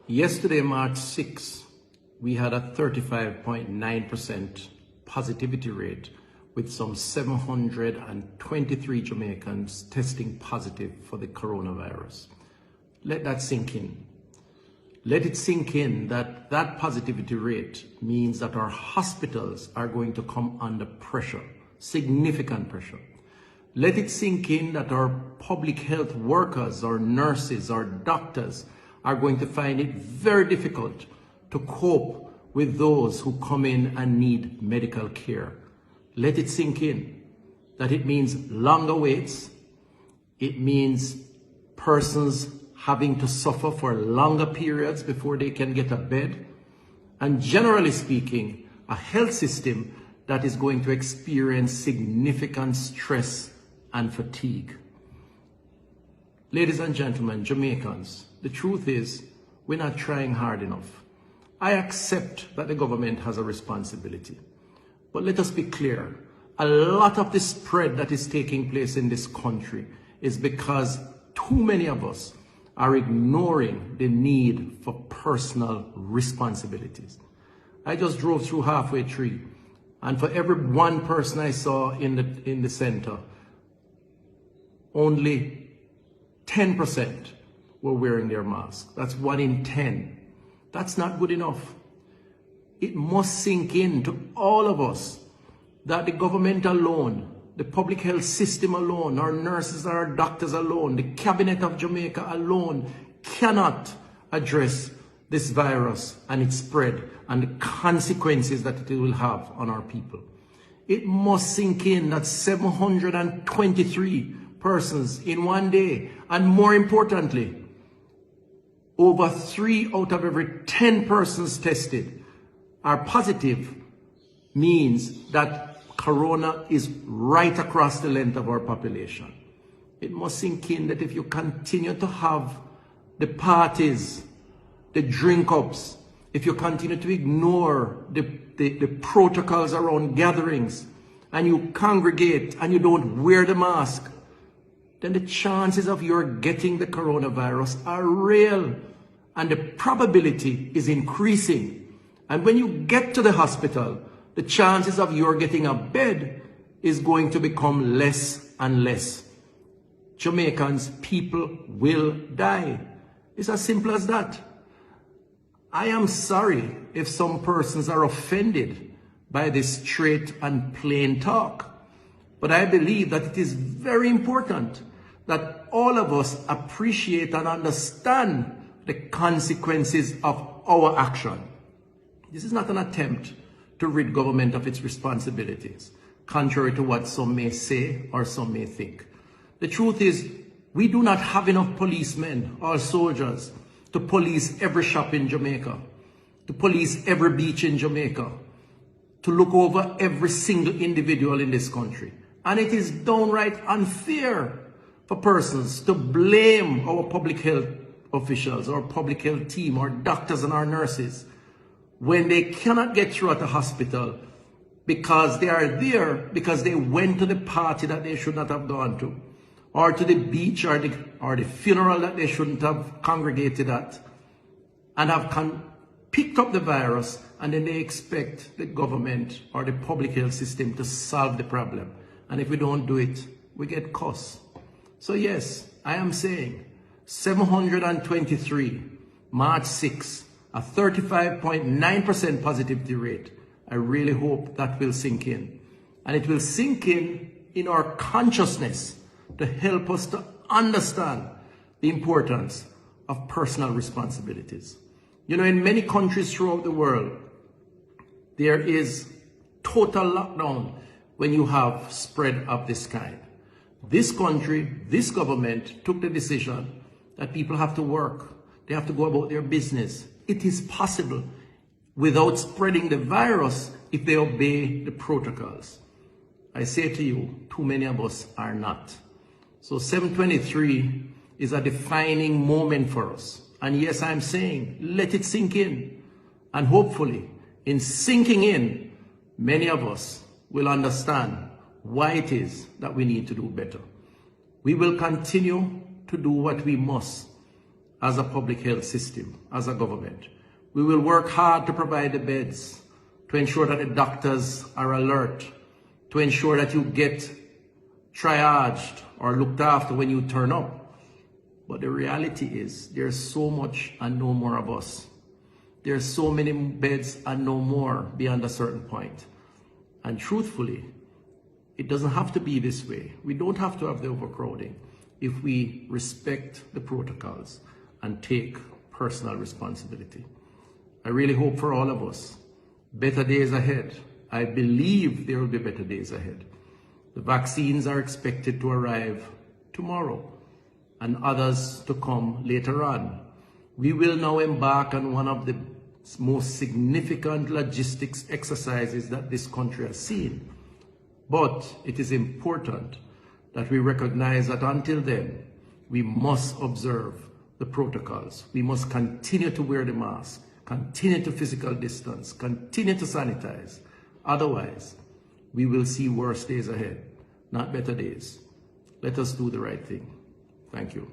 Yesterday, March 6, we had a 35.9% positivity rate with some 723 Jamaicans testing positive for the coronavirus. Let that sink in. Let it sink in that that positivity rate means that our hospitals are going to come under pressure, significant pressure. Let it sink in that our public health workers, our nurses, our doctors are going to find it very difficult to cope with those who come in and need medical care. Let it sink in that it means longer waits. It means persons having to suffer for longer periods before they can get a bed. And generally speaking, a health system that is going to experience significant stress and fatigue. Ladies and gentlemen, Jamaicans, the truth is we're not trying hard enough. I accept that the government has a responsibility. But let us be clear, a lot of the spread that is taking place in this country is because too many of us are ignoring the need for personal responsibilities. I just drove through Halfway Tree, and for every one person I saw in the center, only 10% were wearing their mask. That's 1 in 10. That's not good enough. It must sink in to all of us that the government alone, the public health system alone, our nurses, our doctors alone, the cabinet of Jamaica alone cannot address this virus and its spread and the consequences that it will have on our people. It must sink in that 723 persons in one day, and more importantly, over 3 out of every 10 persons tested are positive, means that corona is right across the length of our population. It must sink in that if you continue to have the parties, the drink-ups, if you continue to ignore the protocols around gatherings, and you congregate and you don't wear the mask, then the chances of your getting the coronavirus are real, and the probability is increasing. And when you get to the hospital, the chances of your getting a bed is going to become less and less. Jamaicans, people will die. It's as simple as that. I am sorry if some persons are offended by this straight and plain talk. But I believe that it is very important that all of us appreciate and understand the consequences of our action. This is not an attempt to rid government of its responsibilities, contrary to what some may say or some may think. The truth is, we do not have enough policemen or soldiers to police every shop in Jamaica, to police every beach in Jamaica, to look over every single individual in this country. And it is downright unfair for persons to blame our public health officials, our public health team, our doctors and our nurses when they cannot get through at the hospital because they are there because they went to the party that they should not have gone to, or to the beach or the funeral that they shouldn't have congregated at, and have picked up the virus, and then they expect the government or the public health system to solve the problem. And if we don't do it, we get costs. So yes, I am saying 723, March 6, a 35.9% positivity rate. I really hope that will sink in. And it will sink in our consciousness to help us to understand the importance of personal responsibilities. You know, in many countries throughout the world, there is total lockdown when you have spread of this kind. This country, this government took the decision that people have to work. They have to go about their business. It is possible without spreading the virus if they obey the protocols. I say to you, too many of us are not. So 723 is a defining moment for us. And yes, I'm saying, let it sink in. And hopefully, in sinking in, many of us will understand why it is that we need to do better. We will continue to do what we must as a public health system, as a government. We will work hard to provide the beds, to ensure that the doctors are alert, to ensure that you get triaged or looked after when you turn up. But the reality is there's so much and no more of us. There's so many beds and no more beyond a certain point. And truthfully, it doesn't have to be this way. We don't have to have the overcrowding if we respect the protocols and take personal responsibility. I really hope for all of us, better days ahead. I believe there will be better days ahead. The vaccines are expected to arrive tomorrow and others to come later on. We will now embark on one of the most significant logistics exercises that this country has seen. But it is important that we recognize that until then, we must observe the protocols. We must continue to wear the mask, continue to physical distance, continue to sanitize. Otherwise, we will see worse days ahead, not better days. Let us do the right thing. Thank you.